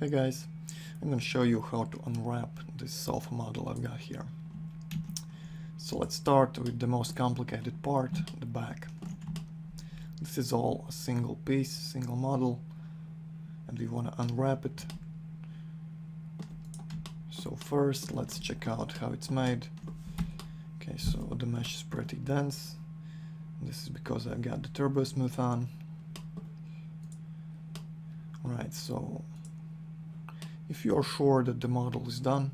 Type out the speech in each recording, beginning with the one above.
Hey guys, I'm going to show you how to unwrap this sofa model I've got here. So let's start with the most complicated part, the back. This is all a single piece, single model, and we want to unwrap it. So first let's check out how it's made. Okay, so the mesh is pretty dense. This is because I've got the turbo smooth on. Alright, so if you are sure that the model is done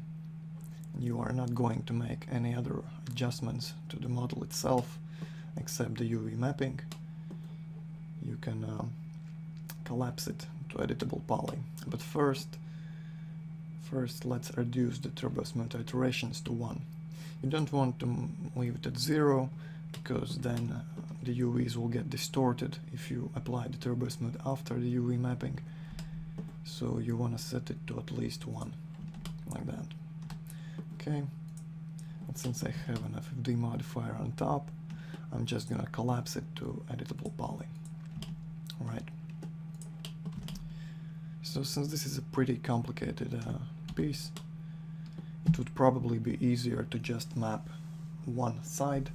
and you are not going to make any other adjustments to the model itself except the UV mapping, you can collapse it to editable poly. But first let's reduce the turbo smooth iterations to 1. You don't want to leave it at 0 because then the UVs will get distorted if you apply the turbo smooth after the UV mapping. So you want to set it to at least 1, like that. Okay, and since I have an FFD modifier on top, I'm just gonna collapse it to editable poly. Alright. So since this is a pretty complicated piece, it would probably be easier to just map one side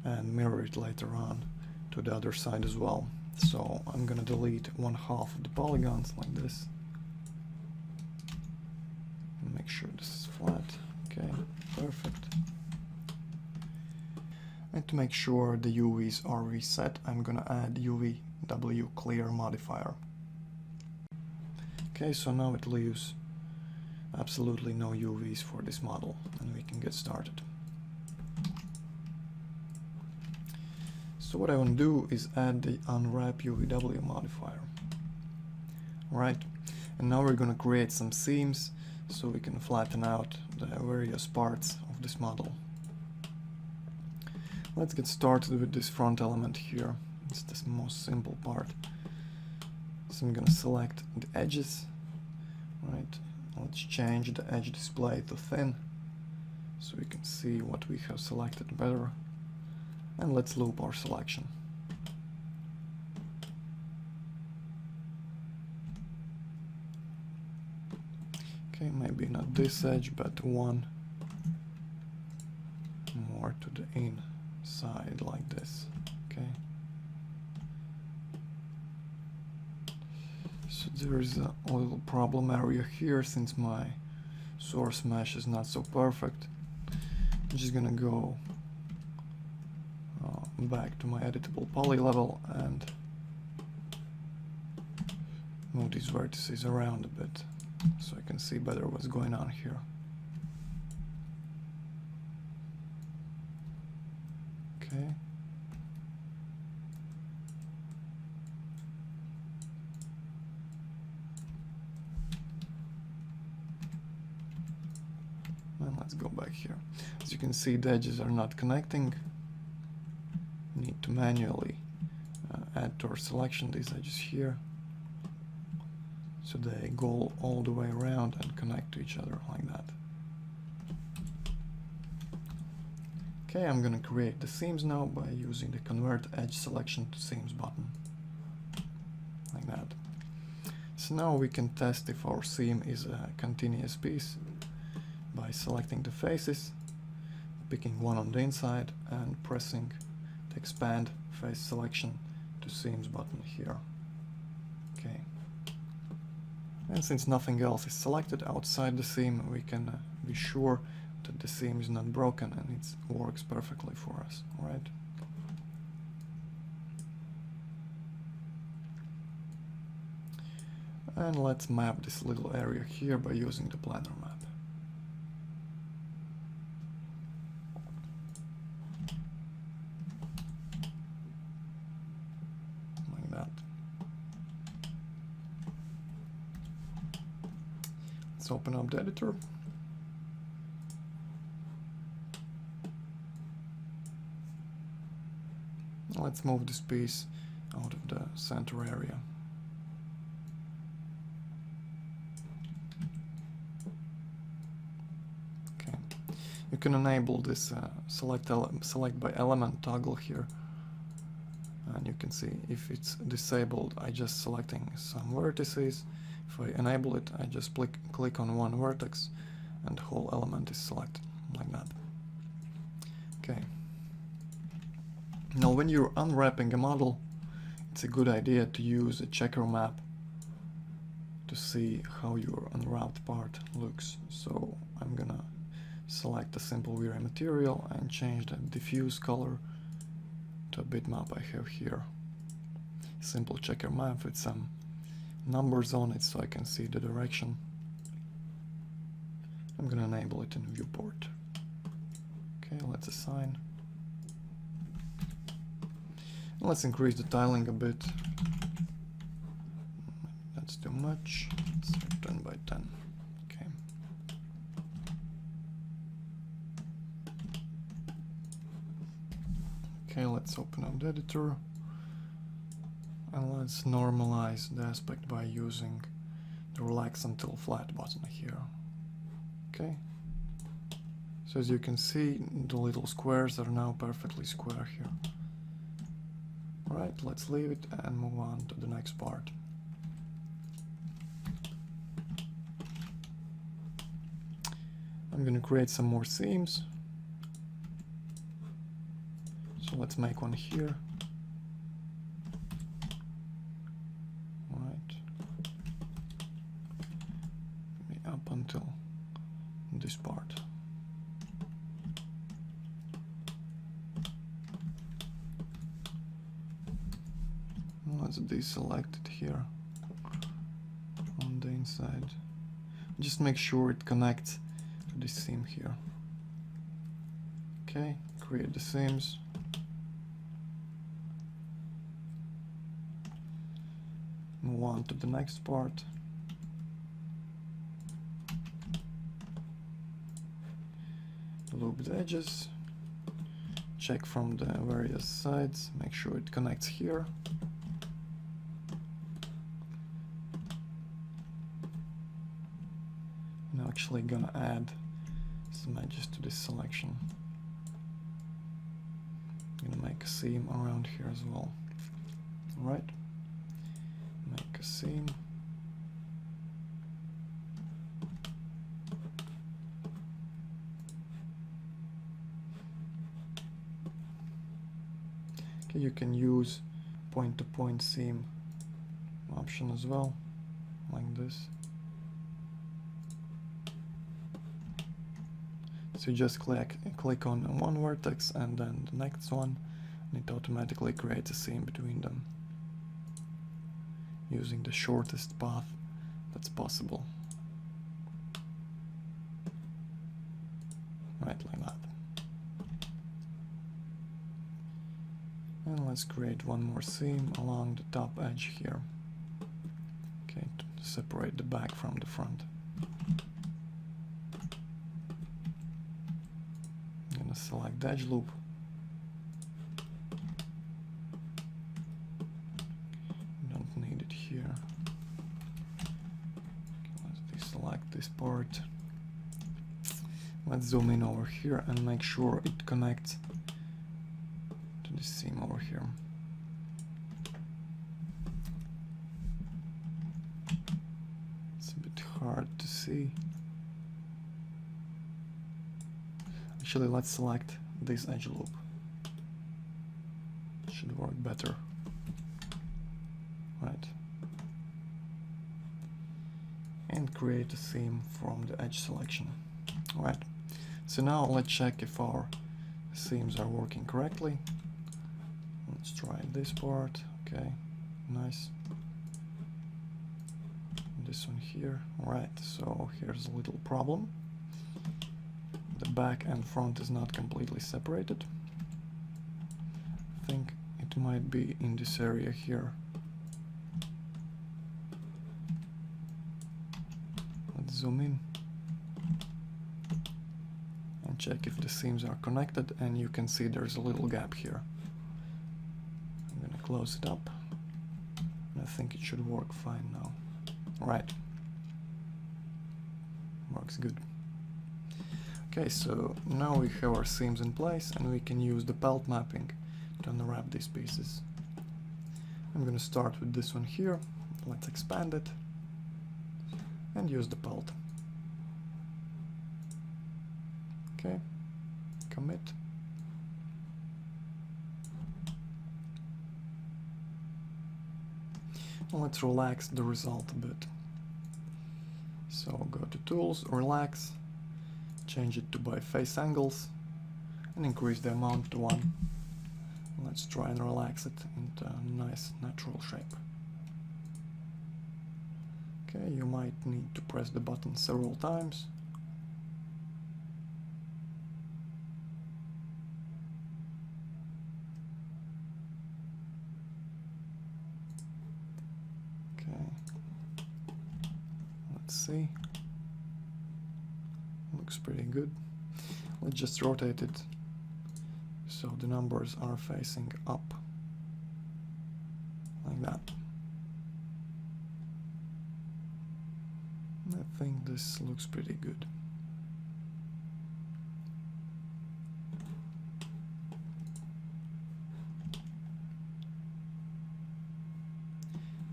and mirror it later on to the other side as well. So I'm gonna delete 1/2 of the polygons like this. Make sure this is flat. Okay, perfect. And to make sure the UVs are reset, I'm gonna add UVW clear modifier. Okay, so now it leaves absolutely no UVs for this model, and we can get started. So what I want to do is add the unwrap UVW modifier. Right, and now we're going to create some seams so we can flatten out the various parts of this model. Let's get started with this front element here. It's the most simple part. So I'm going to select the edges. Right, let's change the edge display to thin so we can see what we have selected better. And let's loop our selection. Okay, maybe not this edge, but one more to the inside like this. Okay. So there's a little problem area here since my source mesh is not so perfect. I'm just gonna go back to my editable poly level and move these vertices around a bit so I can see better what's going on here. Okay. And let's go back here. As you can see, the edges are not connecting. Need to manually add to our selection these edges here so they go all the way around and connect to each other like that. Okay, I'm gonna create the seams now by using the convert edge selection to seams button like that. So now we can test if our seam is a continuous piece by selecting the faces, picking one on the inside and pressing the expand face selection to seams button here. Okay, and since nothing else is selected outside the seam, we can be sure that the seam is not broken and it works perfectly for us. All right. And let's map this little area here by using the planar map. Let's open up the editor. Let's move this piece out of the center area. Okay, you can enable this select by element toggle here, and you can see if it's disabled, I just selecting some vertices. If I enable it, I just click on one vertex and the whole element is selected, like that. Okay. Now when you're unwrapping a model, it's a good idea to use a checker map to see how your unwrapped part looks. So I'm gonna select a simple V-Ray material and change the diffuse color to a bitmap I have here. Simple checker map with some numbers on it so I can see the direction. I'm gonna enable it in viewport. Okay, let's assign. Let's increase the tiling a bit. That's too much. Let's do 10 by 10. Okay. Okay, let's open up the editor. And let's normalize the aspect by using the relax until flat button here. Okay. So as you can see, the little squares are now perfectly square here. Right, let's leave it and move on to the next part. I'm going to create some more seams. So let's make one here. Right. Up until this part. Let's deselect it here on the inside. Just make sure it connects to this seam here. Okay, create the seams. Move on to the next part. Loop the edges. Check from the various sides. Make sure it connects here. I'm actually gonna add some edges to this selection. I'm gonna make a seam around here as well. Alright, make a seam. Okay, you can use point-to-point seam option as well, like this. So you just click on one vertex and then the next one, and it automatically creates a seam between them using the shortest path that's possible. Right, like that. And let's create one more seam along the top edge here. Okay, to separate the back from the front. Select the edge loop. Don't need it here. Okay, let's deselect this part. Let's zoom in over here and make sure it connects to this seam over here. It's a bit hard to see. Actually, let's select this edge loop. It should work better. Right. And create a seam from the edge selection. Alright. So now let's check if our seams are working correctly. Let's try this part. Okay, nice. This one here. Alright, so here's a little problem. The back and front is not completely separated. I think it might be in this area here. Let's zoom in and check if the seams are connected, and you can see there's a little gap here. I'm gonna close it up, and I think it should work fine now. Right. Works good. Okay, so now we have our seams in place and we can use the pelt mapping to unwrap these pieces. I'm gonna start with this one here. Let's expand it. and use the pelt. Okay, commit. And let's relax the result a bit. So go to Tools, Relax, change it to by face angles, and increase the amount to 1. Let's try and relax it into a nice natural shape. Okay, you might need to press the button several times. Okay, let's see. Looks pretty good. Let's just rotate it so the numbers are facing up, like that. I think this looks pretty good.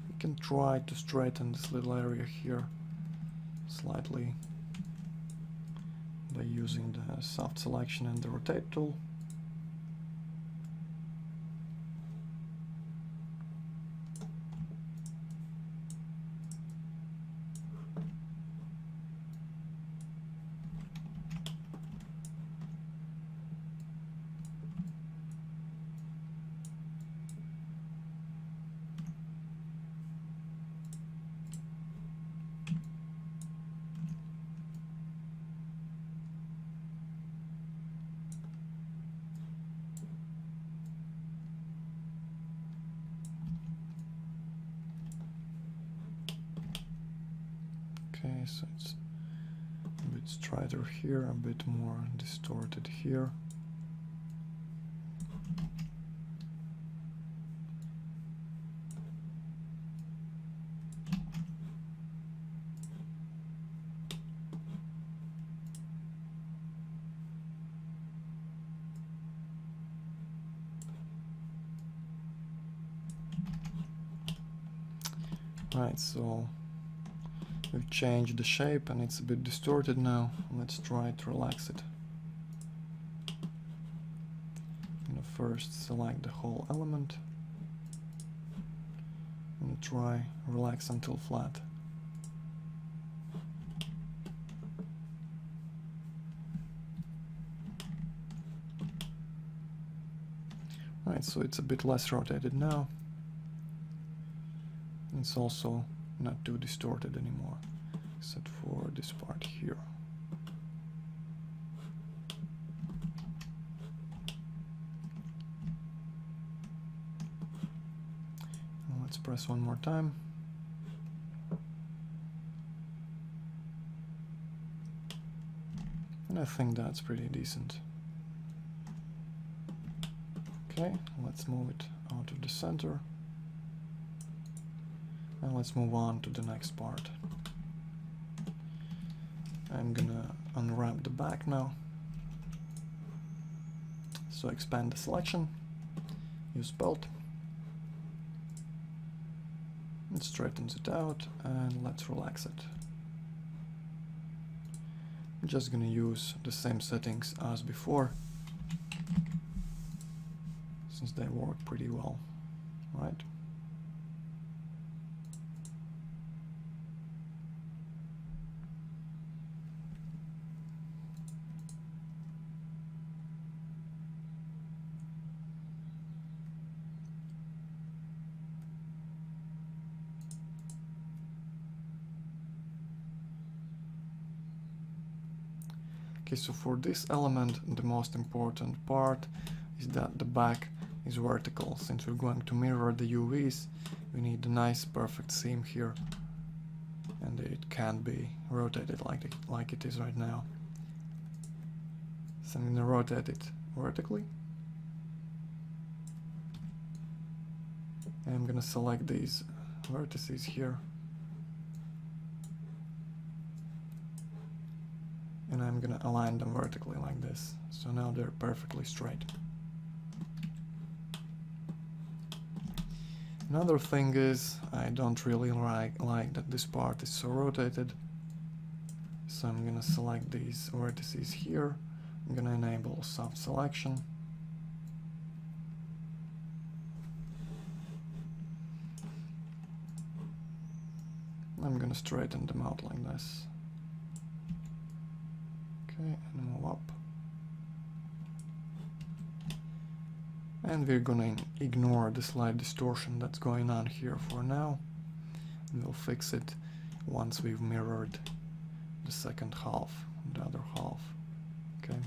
We can try to straighten this little area here slightly by using the soft selection and the rotate tool. Okay, so it's a bit straighter here, a bit more distorted here. Right, so we've changed the shape and it's a bit distorted now. Let's try to relax it. I'm gonna first select the whole element and try relax until flat. Right, so it's a bit less rotated now. It's also not too distorted anymore, except for this part here. Now let's press one more time. And I think that's pretty decent. Okay, let's move it out of the center. And let's move on to the next part. I'm gonna unwrap the back now. So expand the selection, use Pelt. It straightens it out, and let's relax it. I'm just gonna use the same settings as before, since they work pretty well, right? Okay, so for this element, the most important part is that the back is vertical. Since we're going to mirror the UVs, we need a nice perfect seam here, and it can't be rotated like it is right now. So I'm going to rotate it vertically, and I'm going to select these vertices here, and I'm going to align them vertically like this. So now they're perfectly straight. Another thing is, I don't really like that this part is so rotated. So I'm gonna select these vertices here. I'm gonna enable soft selection. I'm gonna straighten them out like this. Okay, and move up. And we're gonna ignore the slight distortion that's going on here for now. And we'll fix it once we've mirrored the second half, the other half. Okay.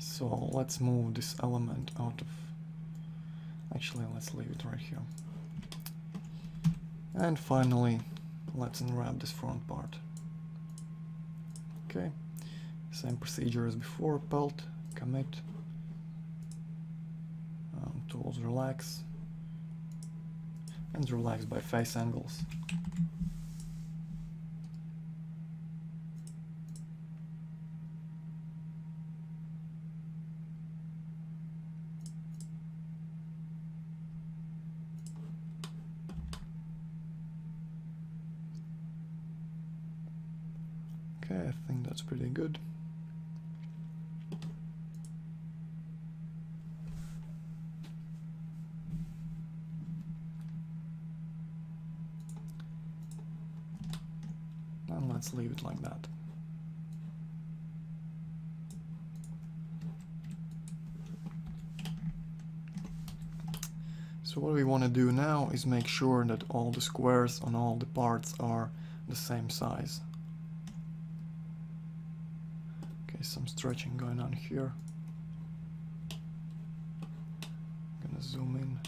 So let's move this element out of, actually let's leave it right here. And finally, let's unwrap this front part. Okay, same procedure as before, pelt, commit, tools relax, and relax by face angles. Okay, I think that's pretty good. And let's leave it like that. So what we want to do now is make sure that all the squares on all the parts are the same size. Okay, some stretching going on here. I'm gonna zoom in.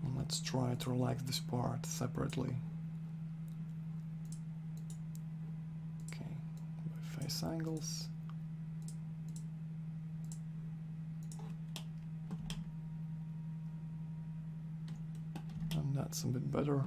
And let's try to relax this part separately. Okay, by face angles. And that's a bit better.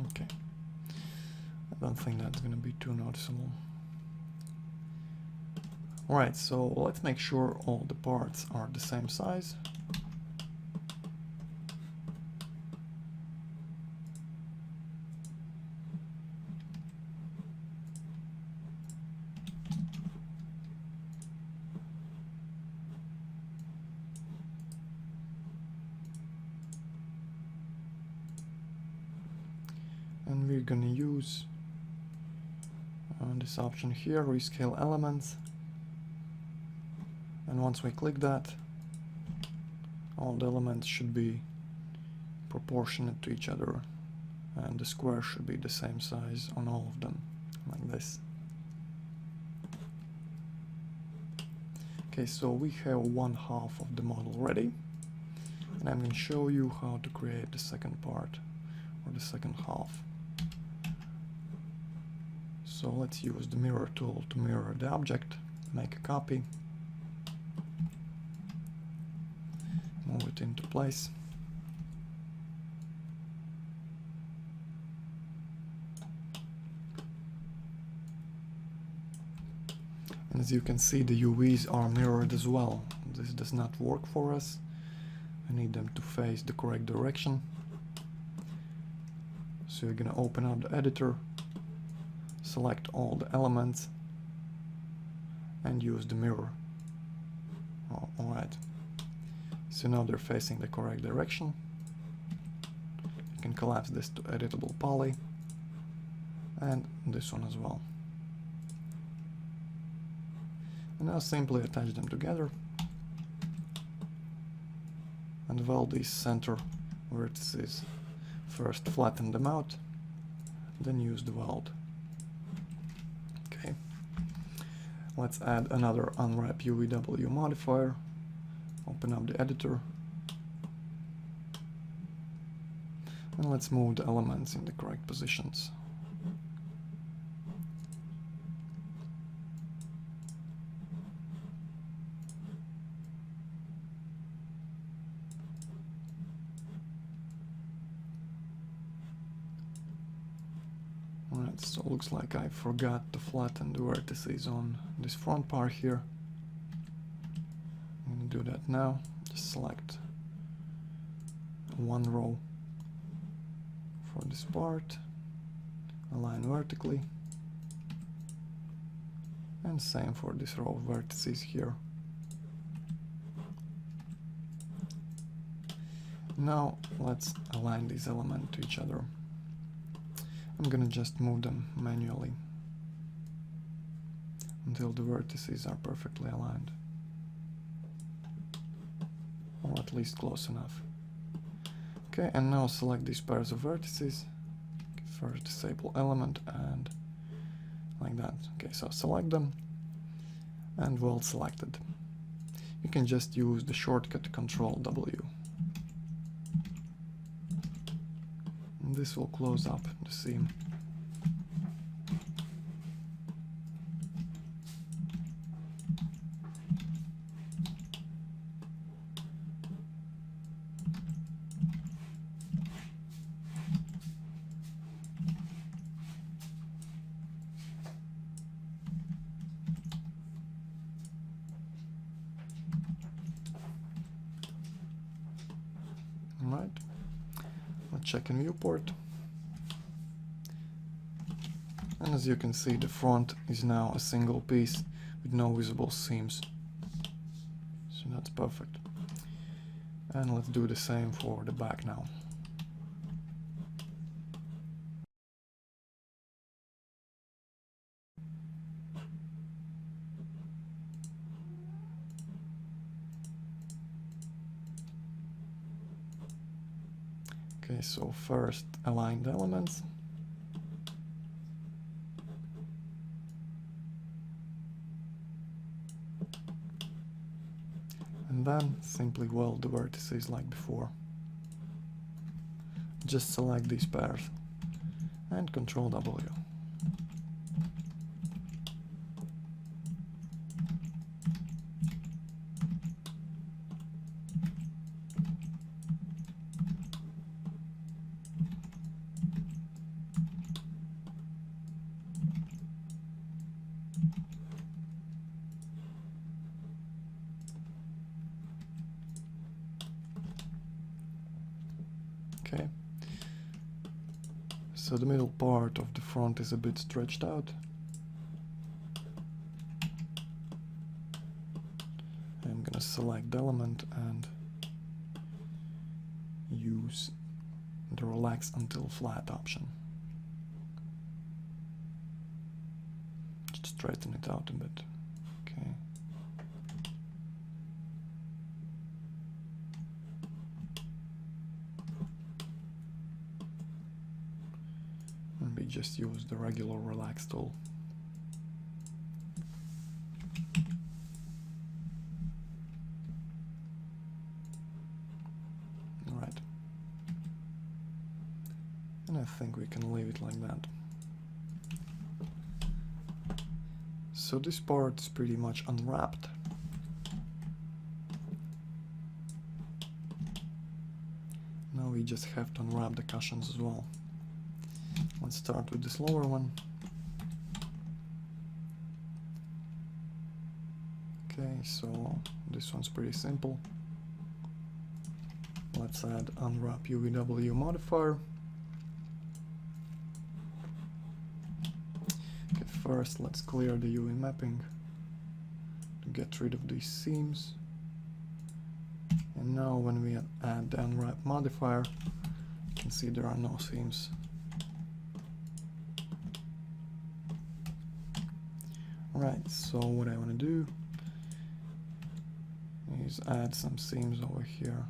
Okay, I don't think that's going to be too noticeable. Alright, so let's make sure all the parts are the same size. And we're gonna use this option here, rescale elements. And once we click that, all the elements should be proportionate to each other, and the square should be the same size on all of them, like this. Okay, so we have one half of the model ready, and I'm going to show you how to create the second part, or the second half. So let's use the mirror tool to mirror the object, make a copy, move it into place. And as you can see, the UVs are mirrored as well. This does not work for us. I need them to face the correct direction. So you're gonna open up the editor, select all the elements, and use the mirror. Oh, alright. So now they're facing the correct direction. can collapse this to editable poly, and this one as well. And now simply attach them together and weld these center vertices. First flatten them out, then use the weld. Okay, let's add another unwrap UVW modifier. Open up the editor, and let's move the elements in the correct positions. Alright, so it looks like I forgot to flatten the vertices on this front part here. I'm going to do that now. Just select one row for this part, align vertically, and same for this row of vertices here. Now let's align these elements to each other. I'm gonna just move them manually until the vertices are perfectly aligned, or at least close enough. Okay, and now select these pairs of vertices. First disable element and like that. Okay, so select them and weld selected. You can just use the shortcut Ctrl W. And this will close up the seam. Alright, let's check in viewport. And as you can see, the front is now a single piece with no visible seams. So that's perfect. And let's do the same for the back now. Okay, so first align the elements. And then simply weld the vertices like before. Just select these pairs and Ctrl W. Okay, so the middle part of the front is a bit stretched out. I'm gonna select the element and use the relax until flat option. Just straighten it out a bit. Okay. Just use the regular relax tool. Alright. And I think we can leave it like that. So this part is pretty much unwrapped. Now we just have to unwrap the cushions as well. Let's start with this lower one. Okay, so this one's pretty simple. Let's add unwrap UVW modifier. Okay, first let's clear the UV mapping to get rid of these seams. And now when we add the unwrap modifier, can see there are no seams. Right, so what I want to do is add some seams over here.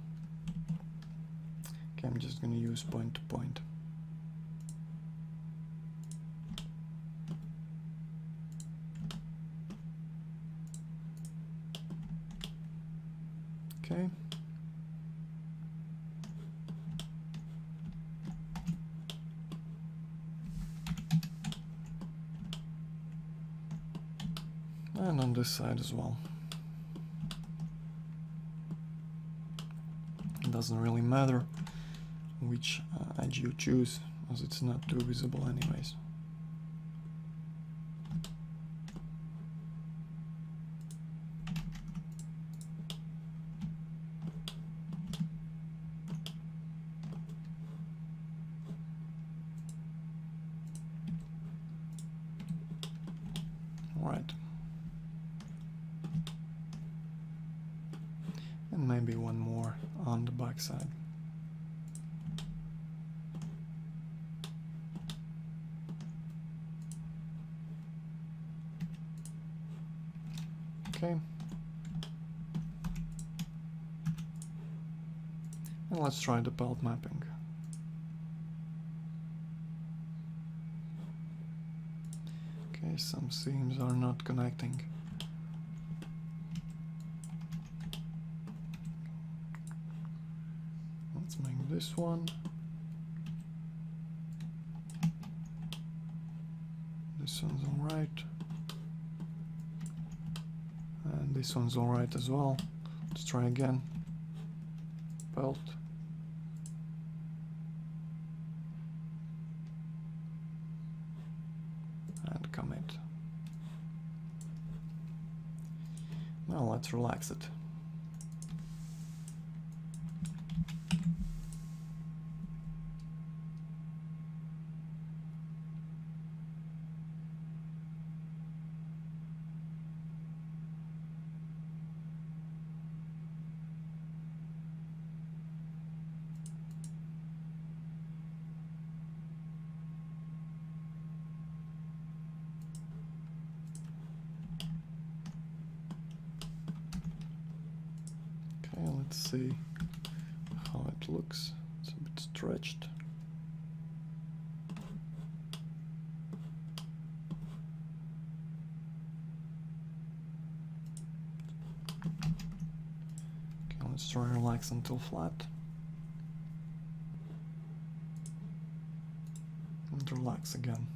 Okay, I'm just going to use point to point. Okay. And on this side as well. It doesn't really matter which edge you choose, as it's not too visible anyways. Right. And maybe one more on the back side. Okay. And let's try the pelt mapping. Okay, some seams are not connecting. Let's make this one. This one's alright. And this one's alright as well. Let's try again. Pelt. And commit. Now let's relax it. Okay, let's see how it looks. It's a bit stretched. Okay, let's try and relax until flat. And relax again.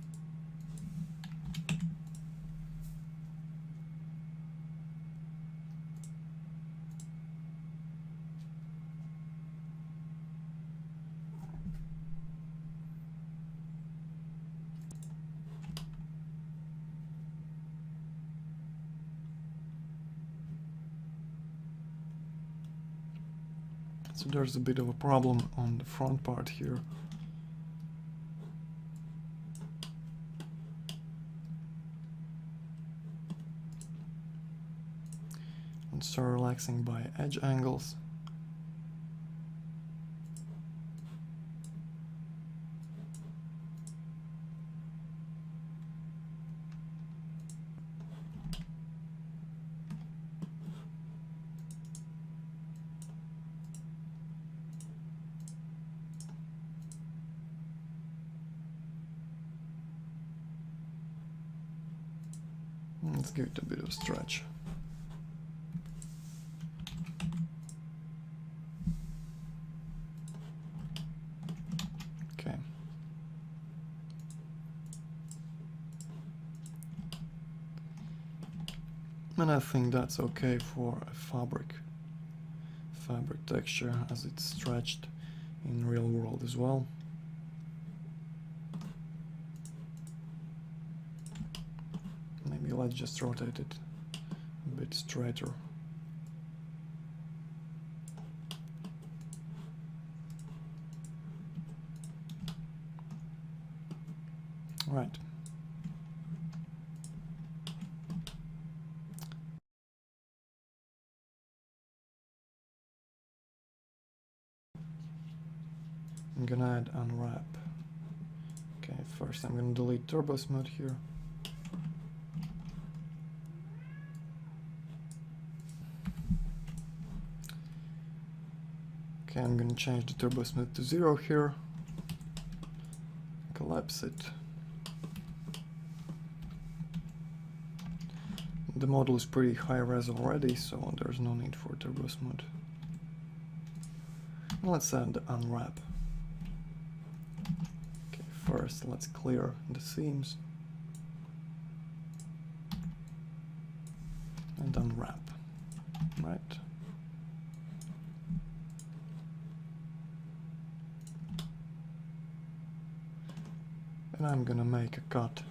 So there's a bit of a problem on the front part here. And start relaxing by edge angles. Let's give it a bit of stretch. Okay. And I think that's okay for a fabric texture, as it's stretched in real world as well. Maybe let's just rotate it a bit straighter. Right. I'm gonna add unwrap. Okay, first I'm gonna delete turbo smooth here. Okay, I'm gonna change the turbo smooth to 0 here. Collapse it. The model is pretty high res already, so there's no need for turbo smooth. Let's add the unwrap. Okay, first let's clear the seams and unwrap, right? And I'm gonna make a cut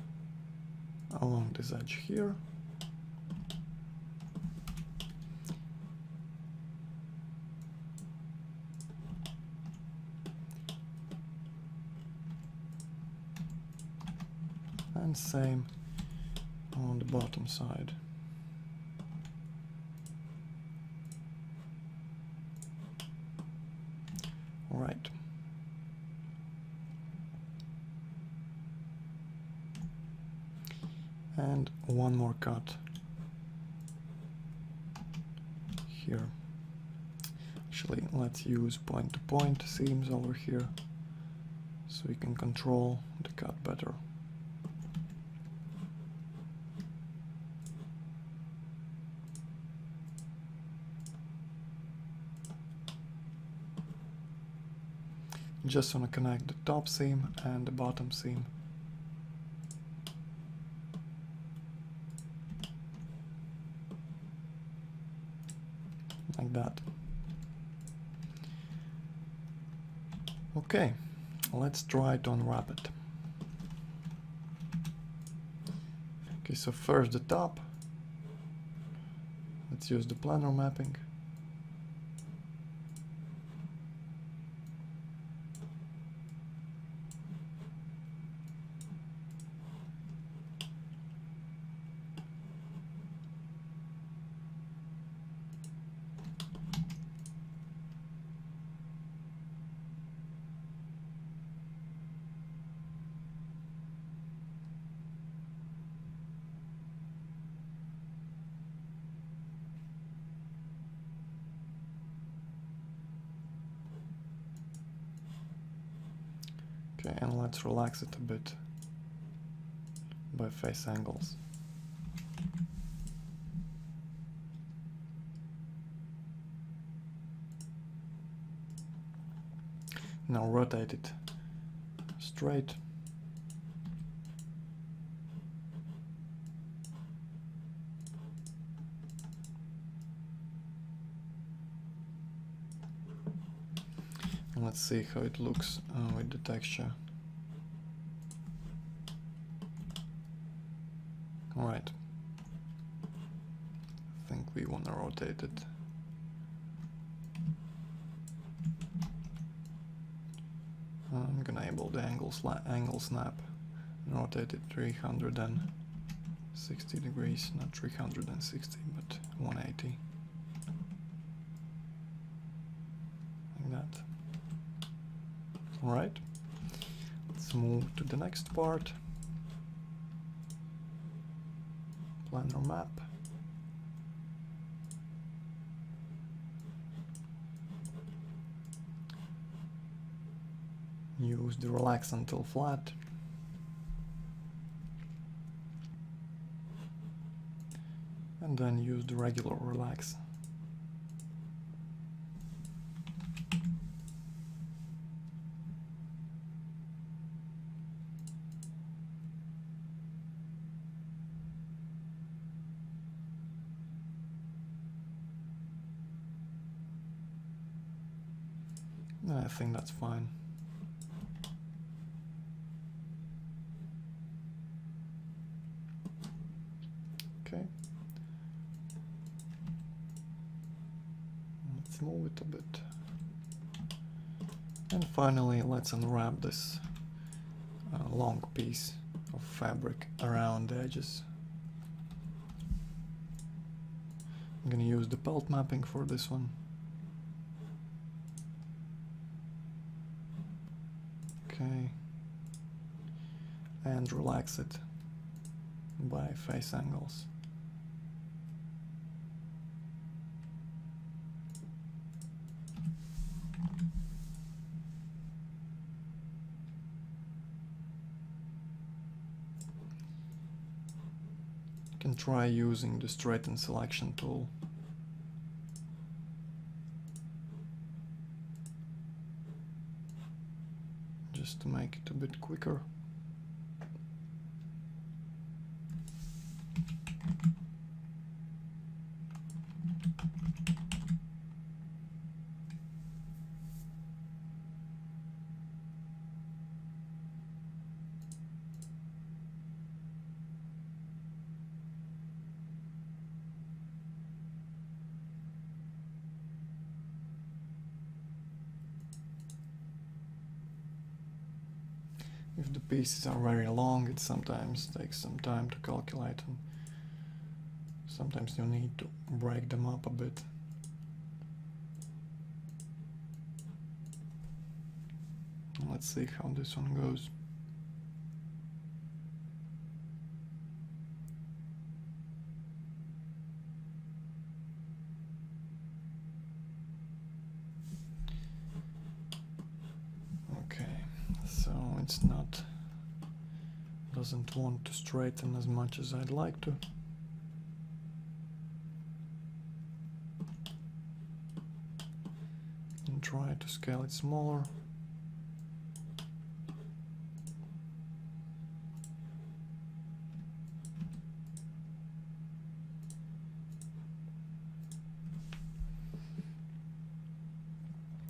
along this edge here. And same on the bottom side. All right. And one more cut here. Actually, let's use point-to-point seams over here so we can control the cut better. Just want to connect the top seam and the bottom seam. Like that. Okay, let's try to unwrap it. Okay, so first the top. Let's use the planar mapping. Okay, and let's relax it a bit by face angles. Now rotate it straight. And let's see how it looks with the texture. Alright. I think we want to rotate it. I'm gonna enable the angle snap and rotate it 360 degrees, not 360 but 180. Like that. Alright, let's move to the next part. Planar map. Use the relax until flat. And then use the regular relax. I think that's fine. Okay. Let's move it a bit. And finally, let's unwrap this long piece of fabric around the edges. I'm gonna use the pelt mapping for this one. Okay. And relax it by face angles. You can try using the straighten selection tool. Just to make it a bit quicker. If the pieces are very long, it sometimes takes some time to calculate, and sometimes you need to break them up a bit. Let's see how this one goes. It's not, doesn't want to straighten as much as I'd like to. And try to scale it smaller.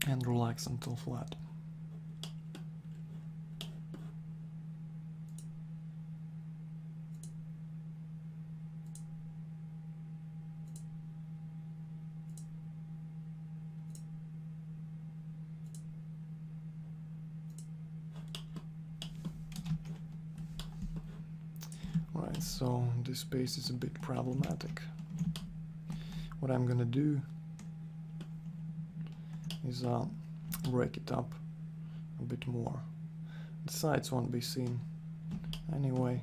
And relax until flat. Right, so this space is a bit problematic. What I'm gonna do is break it up a bit more. The sides won't be seen anyway,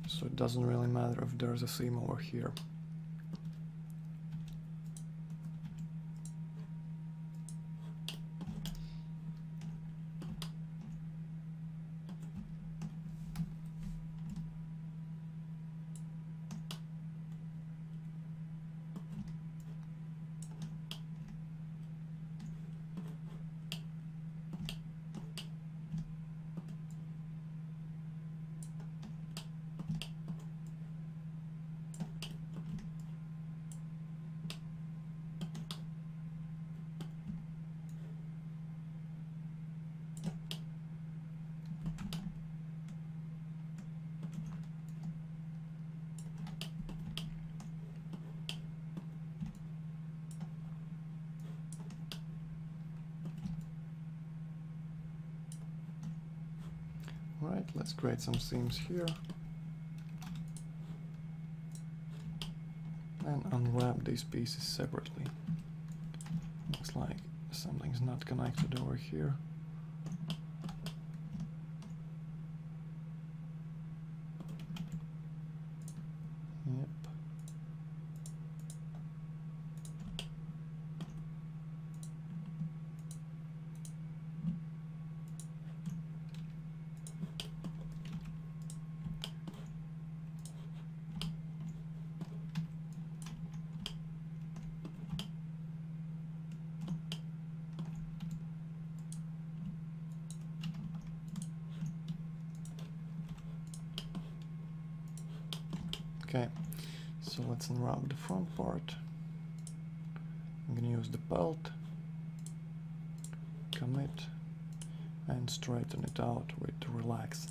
so it doesn't really matter if there's a seam over here. Right, let's create some seams here and unwrap these pieces separately. Looks like something's not connected over here. Yep. Okay, so let's unwrap the front part. I'm gonna use the pelt, commit, and straighten it out with relax.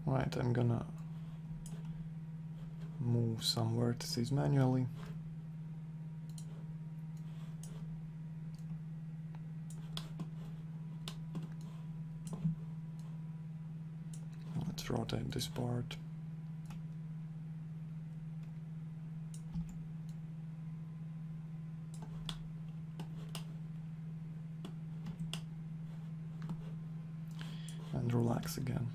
Right, I'm gonna move some vertices manually. Let's rotate this part. And relax again.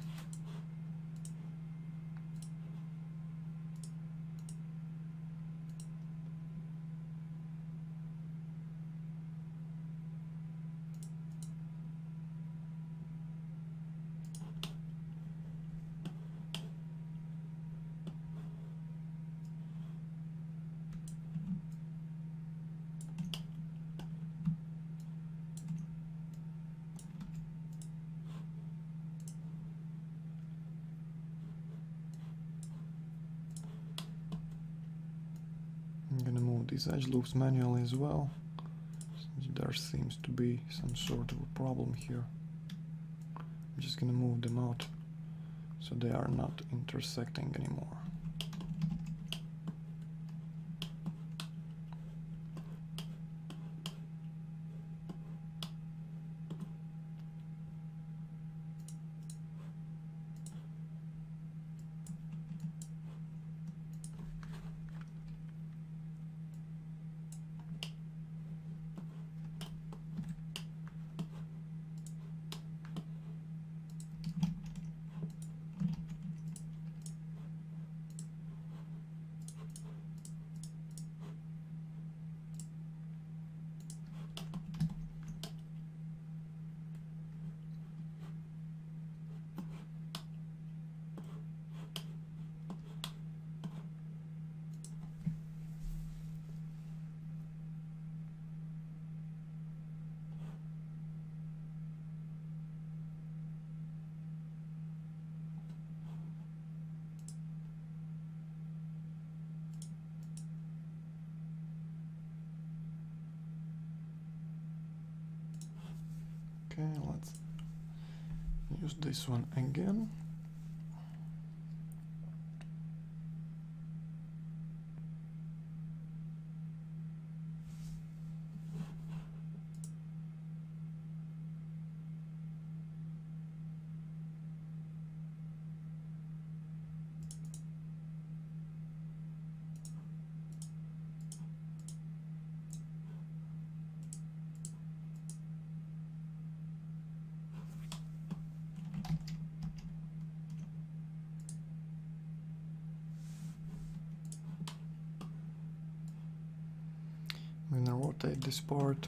I'm gonna move these edge loops manually as well. There seems to be some sort of a problem here. I'm just gonna move them out so they are not intersecting anymore. Okay, let's use this one again. I'm gonna rotate this part.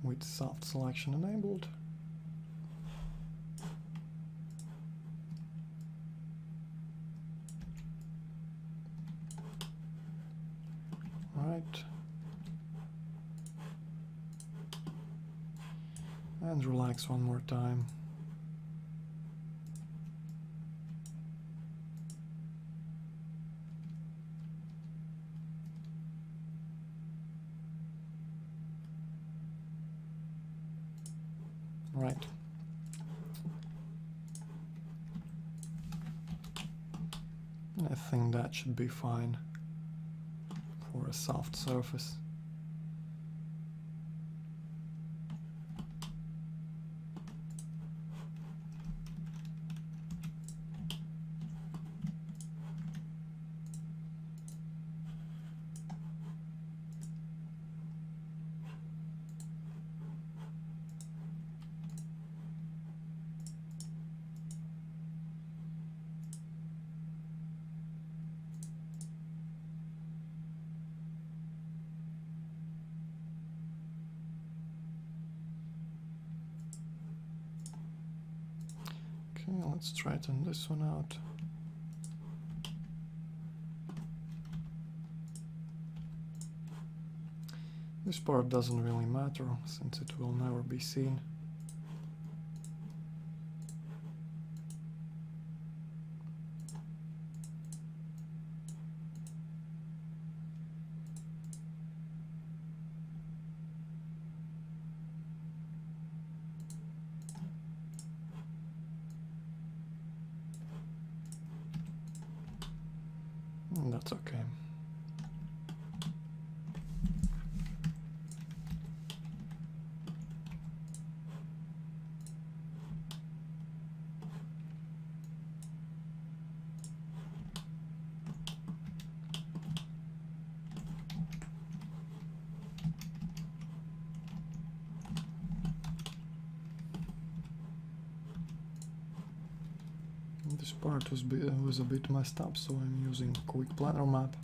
With soft selection enabled. Right. And relax one more time. Right. I think that should be fine for a soft surface. Okay, let's straighten this one out. This part doesn't really matter since it will never be seen. that's okay. This part was a bit messed up, so I'm using quick planar map.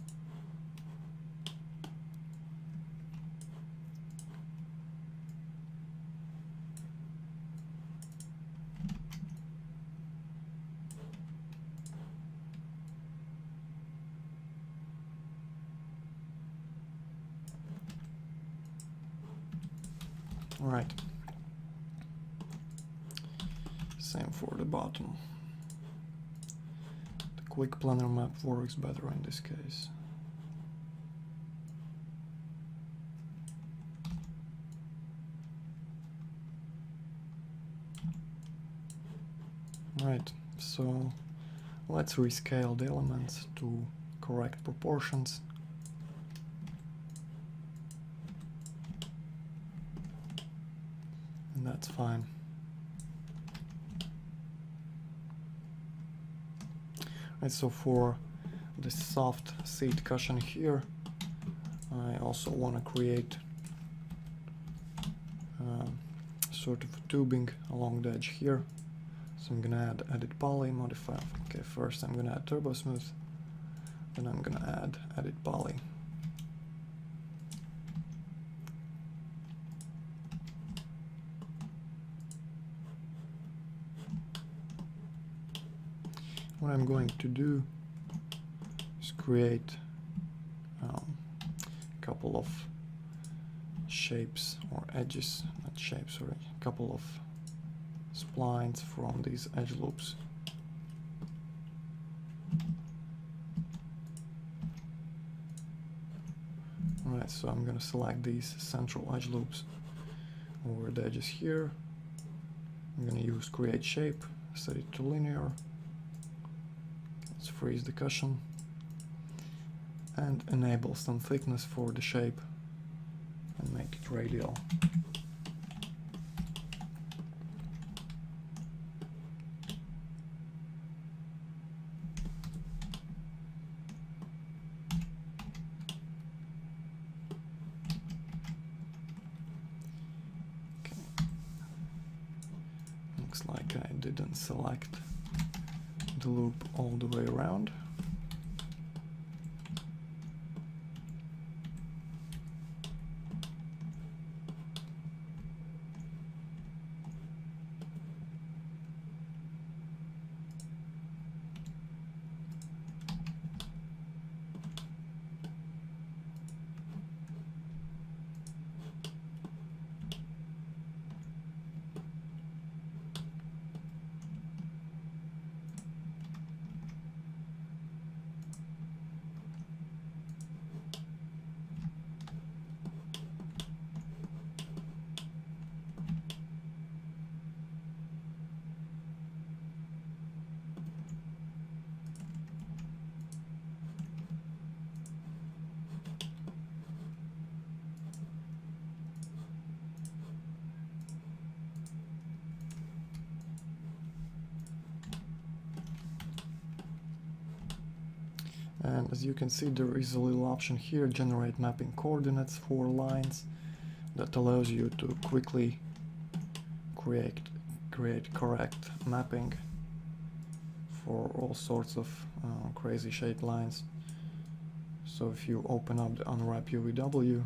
All right. Same for the bottom. Quick planar map works better in this case. Right, so let's rescale the elements to correct proportions. And that's fine. Right, so for the soft seat cushion here, I also want to create sort of tubing along the edge here. So I'm gonna add edit poly, modify. Okay, first I'm gonna add turbo smooth, then I'm gonna add edit poly. What I'm going to do is create a couple of shapes or edges, not shapes, sorry, a couple of splines from these edge loops. Alright, so I'm going to select these central edge loops over the edges here. I'm going to use create shape, set it to linear. Let's freeze the cushion and enable some thickness for the shape and make it radial. Looks like I didn't select the loop all the way around. And as you can see, there is a little option here, generate mapping coordinates for lines, that allows you to quickly create correct mapping for all sorts of crazy shaped lines. So if you open up the Unwrap UVW,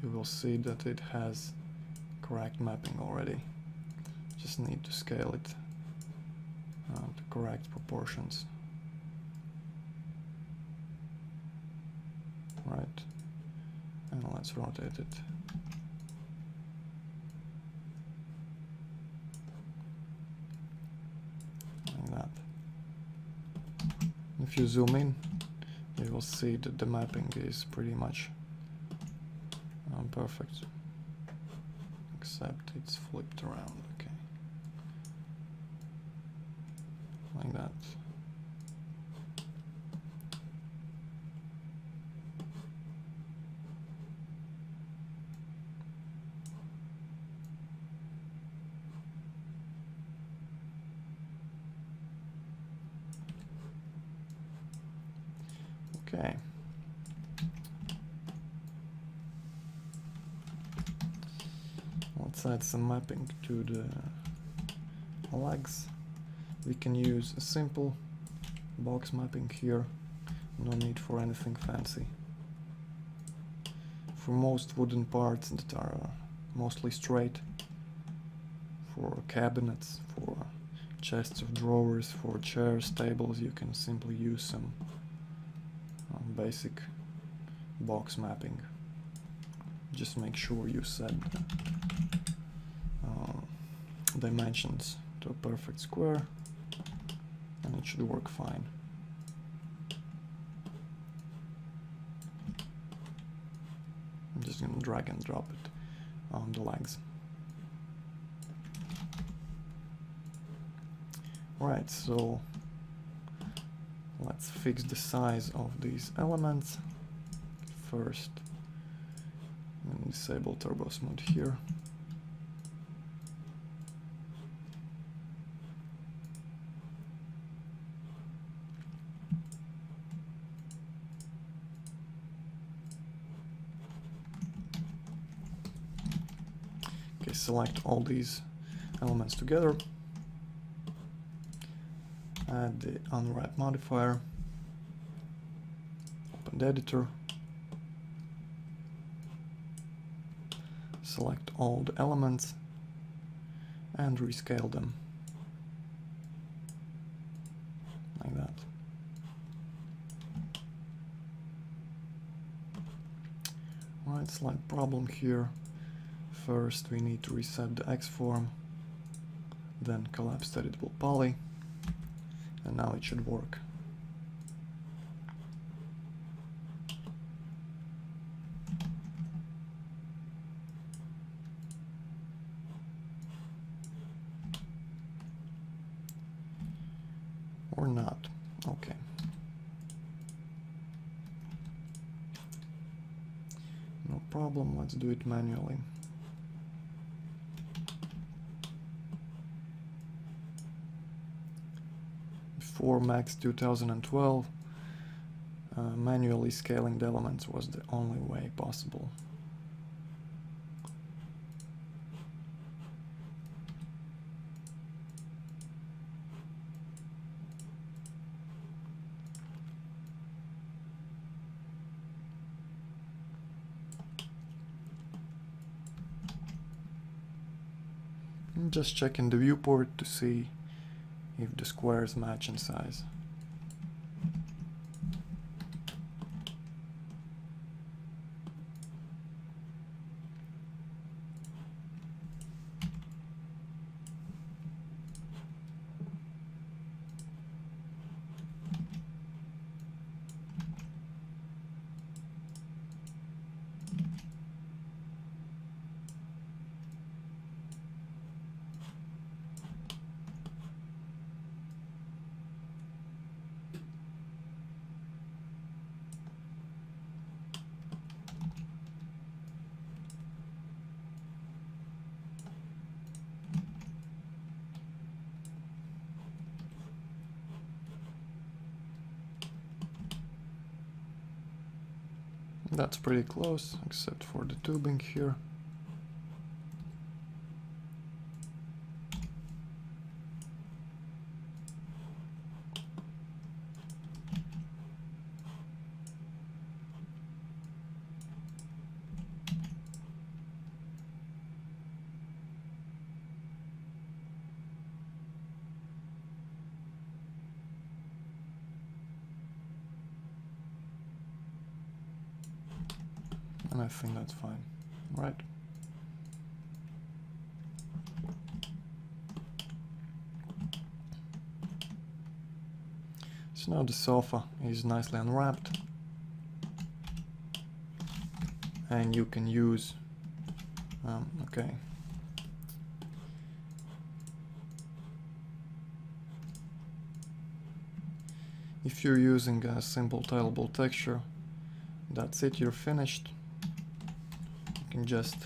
you will see that it has correct mapping already. Just need to scale it to correct proportions. Right, and let's rotate it. Like that. If you zoom in, you will see that the mapping is pretty much perfect, except it's flipped around. Okay. like that. Okay. Let's add some mapping to the legs. We can use a simple box mapping here, no need for anything fancy. For most wooden parts that are mostly straight, for cabinets, for chests of drawers, for chairs, tables, you can simply use some basic box mapping. Just make sure you set dimensions to a perfect square and it should work fine. I'm just going to drag and drop it on the legs. Right, so let's fix the size of these elements. First, I'm going to disable turbo smooth here. Okay, select all these elements together. Add the unwrap modifier, open the editor, select all the elements and rescale them like that. Alright, slight problem here. First we need to reset the X form, then collapse editable poly. And now it should work. Or not. Okay. No problem, let's do it manually. Before Max 2012, manually scaling the elements was the only way possible. I'm just checking the viewport to see if the squares match in size. That's pretty close, except for the tubing here. And I think that's fine, right? So now the sofa is nicely unwrapped, and you can use, okay. If you're using a simple tileable texture, that's it, you're finished. You can just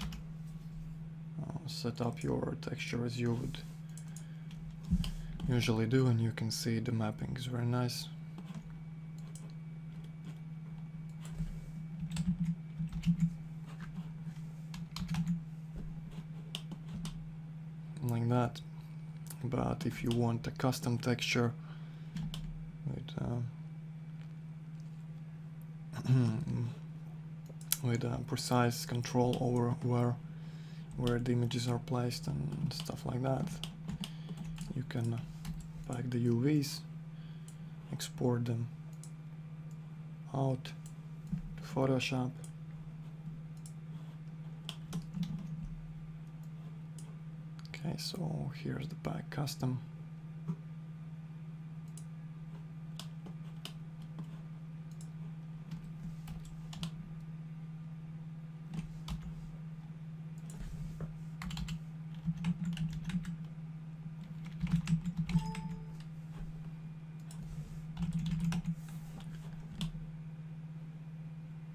set up your texture as you would usually do, and you can see the mapping is very nice. Like that. But if you want a custom texture with precise control over where the images are placed and stuff like that, you can pack the UVs, export them out to Photoshop. Okay, so here's the pack custom.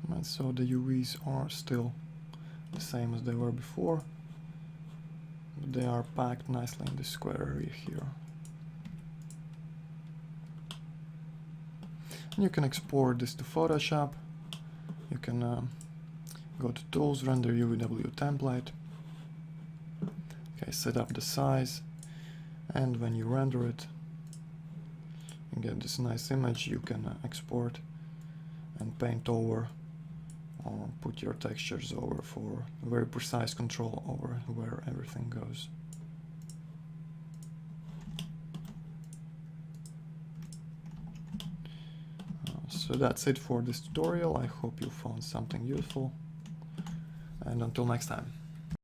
And so the UVs are still the same as they were before. They are packed nicely in the square area here. And you can export this to Photoshop. You can go to Tools, Render UVW Template. Okay, set up the size, and when you render it, you get this nice image. You can export and paint over, or put your textures over for very precise control over where everything goes. So that's it for this tutorial. I hope you found something useful, and until next time.